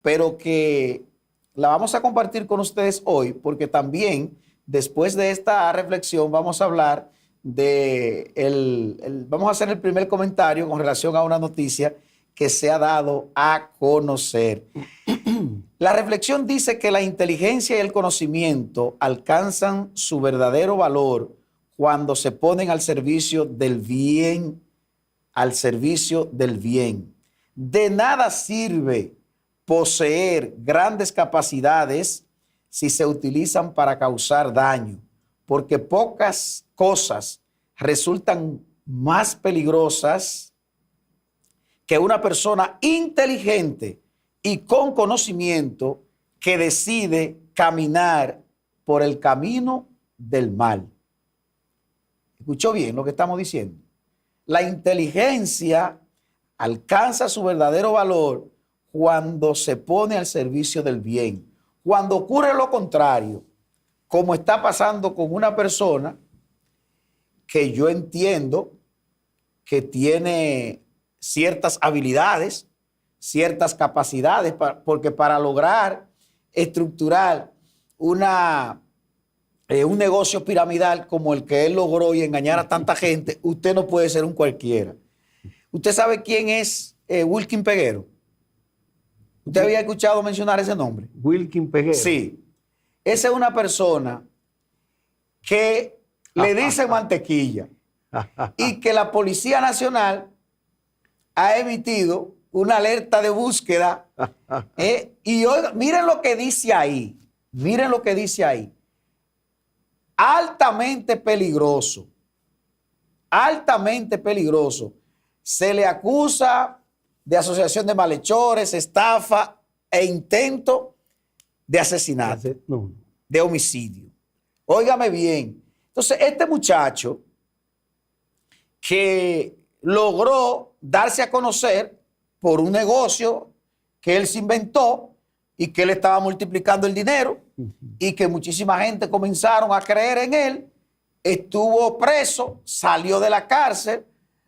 pero que la vamos a compartir con ustedes hoy, porque también después de esta reflexión vamos a hablar vamos a hacer el primer comentario con relación a una noticia que se ha dado a conocer. La reflexión dice que la inteligencia y el conocimiento alcanzan su verdadero valor cuando se ponen al servicio del bien, al servicio del bien. De nada sirve poseer grandes capacidades si se utilizan para causar daño, porque pocas cosas resultan más peligrosas que una persona inteligente y con conocimiento que decide caminar por el camino del mal. ¿Escuchó bien lo que estamos diciendo? La inteligencia alcanza su verdadero valor cuando se pone al servicio del bien. Cuando ocurre lo contrario, como está pasando con una persona que yo entiendo que tiene ciertas habilidades, ciertas capacidades, porque para lograr estructurar un negocio piramidal como el que él logró y engañar a tanta gente, usted no puede ser un cualquiera. ¿Usted sabe quién es Wilkin Peguero? ¿Usted había escuchado mencionar ese nombre? Wilkin Peguero. Sí. Esa es una persona que le dicen mantequilla y que la Policía Nacional ha emitido una alerta de búsqueda. Y oiga, miren lo que dice ahí. Miren lo que dice ahí. Altamente peligroso. Altamente peligroso. Se le acusa de asociación de malhechores, estafa e intento de asesinato, de homicidio. Óigame bien. Entonces, este muchacho que logró darse a conocer por un negocio que él se inventó y que él estaba multiplicando el dinero y que muchísima gente comenzaron a creer en él, estuvo preso, salió de la cárcel.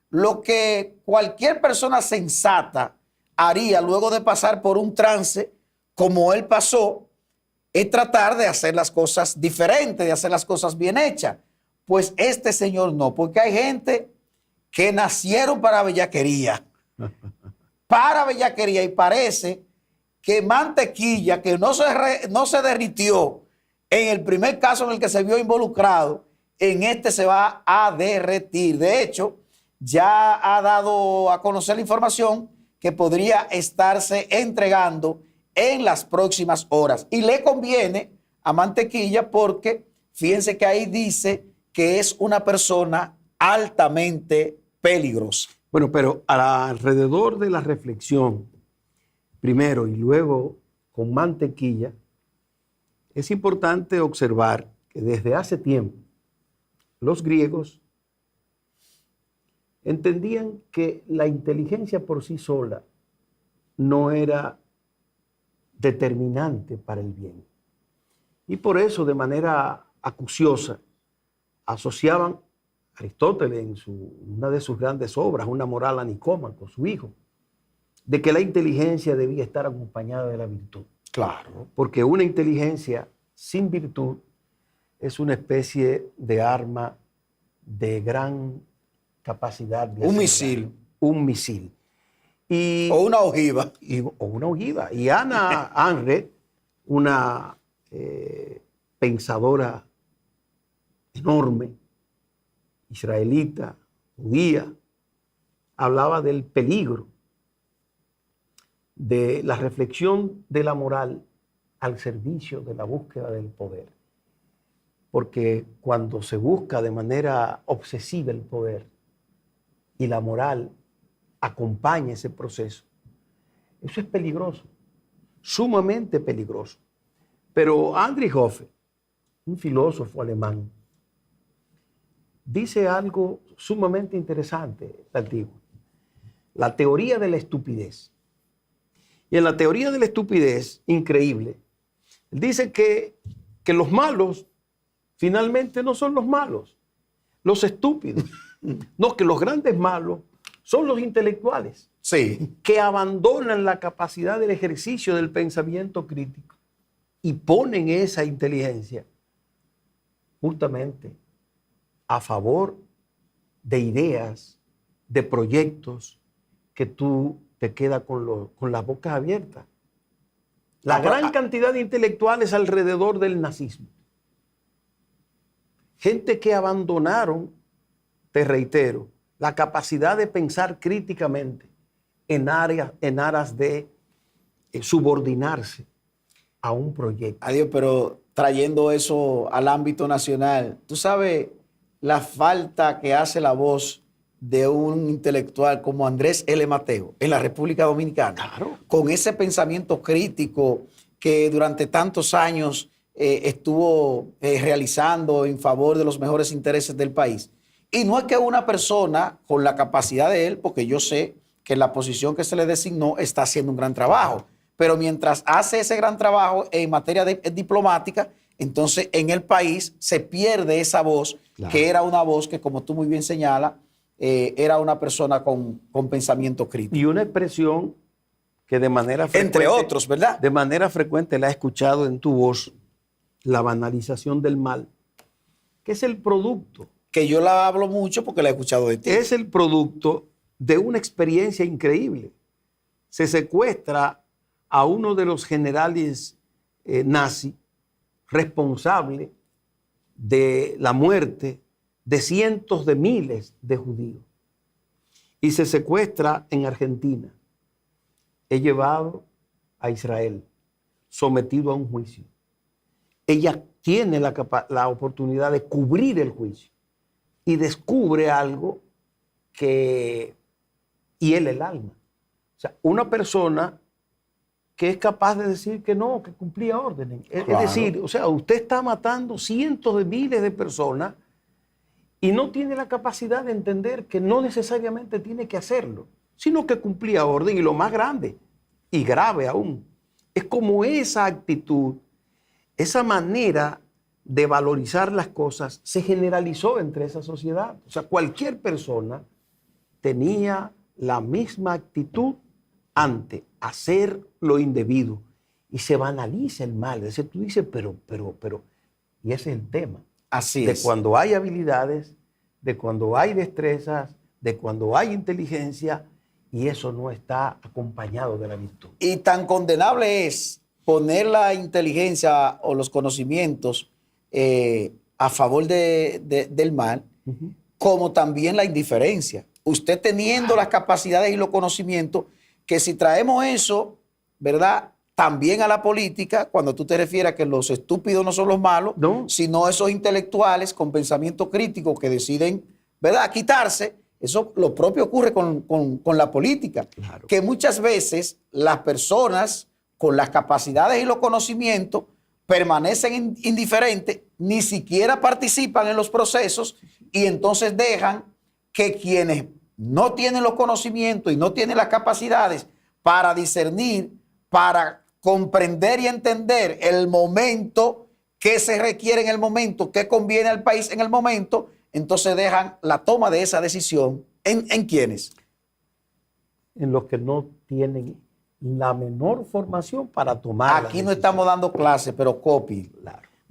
Lo que cualquier persona sensata haría luego de pasar por un trance como él pasó es tratar de hacer las cosas diferentes, de hacer las cosas bien hechas. Pues este señor no, porque hay gente que nacieron para bellaquería. Para bellaquería, y parece que mantequilla, que no se derritió en el primer caso en el que se vio involucrado, en este se va a derretir. De hecho, ya ha dado a conocer la información que podría estarse entregando en las próximas horas. Y le conviene a Mantequilla porque fíjense que ahí dice que es una persona altamente peligrosa. Bueno, pero alrededor de la reflexión, primero y luego con Mantequilla, es importante observar que desde hace tiempo los griegos entendían que la inteligencia por sí sola no era determinante para el bien. Y por eso, de manera acuciosa, asociaban a Aristóteles en una de sus grandes obras, Una moral a Nicómaco, su hijo, de que la inteligencia debía estar acompañada de la virtud. Claro. Porque una inteligencia sin virtud es una especie de arma de gran capacidad de un misil. Un misil. O una ojiva. O una ojiva. Y Hannah Arendt, una pensadora enorme, israelita, judía, hablaba del peligro de la reflexión de la moral al servicio de la búsqueda del poder. Porque cuando se busca de manera obsesiva el poder y la moral acompaña ese proceso, eso es peligroso, sumamente peligroso. Pero André Hoffe, un filósofo alemán, dice algo sumamente interesante, antiguo. La teoría de la estupidez. Y en la teoría de la estupidez, increíble, dice que los malos finalmente no son los malos, los estúpidos. No, que los grandes malos son los intelectuales Sí. que abandonan la capacidad del ejercicio del pensamiento crítico y ponen esa inteligencia justamente a favor de ideas, de proyectos que tú te quedas con las bocas abiertas. La gran cantidad de intelectuales alrededor del nazismo. Gente que abandonaron, te reitero, la capacidad de pensar críticamente en aras de subordinarse a un proyecto. Adiós, pero trayendo eso al ámbito nacional, tú sabes la falta que hace la voz de un intelectual como Andrés L. Mateo en la República Dominicana, Claro. con ese pensamiento crítico que durante tantos años estuvo realizando en favor de los mejores intereses del país. Y no es que una persona con la capacidad de él, porque yo sé que en la posición que se le designó está haciendo un gran trabajo, pero mientras hace ese gran trabajo en materia diplomática, entonces en el país se pierde esa voz, Claro. que era una voz que, como tú muy bien señalas, era una persona con pensamiento crítico. Y una expresión que de manera frecuente, Entre otros, ¿verdad? de manera frecuente la he escuchado en tu voz, la banalización del mal, que es el producto. Que yo la hablo mucho porque la he escuchado de ti. Es el producto de una experiencia increíble. Se secuestra a uno de los generales nazis responsable de la muerte de cientos de miles de judíos. Y se secuestra en Argentina. Es llevado a Israel, sometido a un juicio. Ella tiene la oportunidad de cubrir el juicio y descubre algo que hiela el alma. O sea, una persona que es capaz de decir que no, que cumplía órdenes. Es decir, o sea, usted está matando cientos de miles de personas y no tiene la capacidad de entender que no necesariamente tiene que hacerlo, sino que cumplía orden. Y lo más grande y grave aún, es como esa actitud, esa manera de valorizar las cosas se generalizó entre esa sociedad. O sea, cualquier persona tenía la misma actitud ante hacer lo indebido y se banaliza el mal. Es decir, tú dices, pero, y ese es el tema. Así de es. cuando hay habilidades, de cuando hay destrezas, de cuando hay inteligencia y eso no está acompañado de la virtud. Y tan condenable es poner la inteligencia o los conocimientos a favor del mal, como también la indiferencia. Usted teniendo las capacidades y los conocimientos, que si traemos eso, ¿verdad? También a la política, cuando tú te refieres a que los estúpidos no son los malos, No. sino esos intelectuales con pensamiento crítico que deciden, ¿verdad?, quitarse. Eso lo propio ocurre con la política. Claro. Que muchas veces las personas con las capacidades y los conocimientos permanecen indiferentes, ni siquiera participan en los procesos y entonces dejan que quienes no tienen los conocimientos y no tienen las capacidades para discernir, para comprender y entender el momento que se requiere en el momento, que conviene al país en el momento, entonces dejan la toma de esa decisión ¿en quiénes? En los que no tienen la menor formación para tomar. Aquí no estamos dando clases, pero copy. Claro.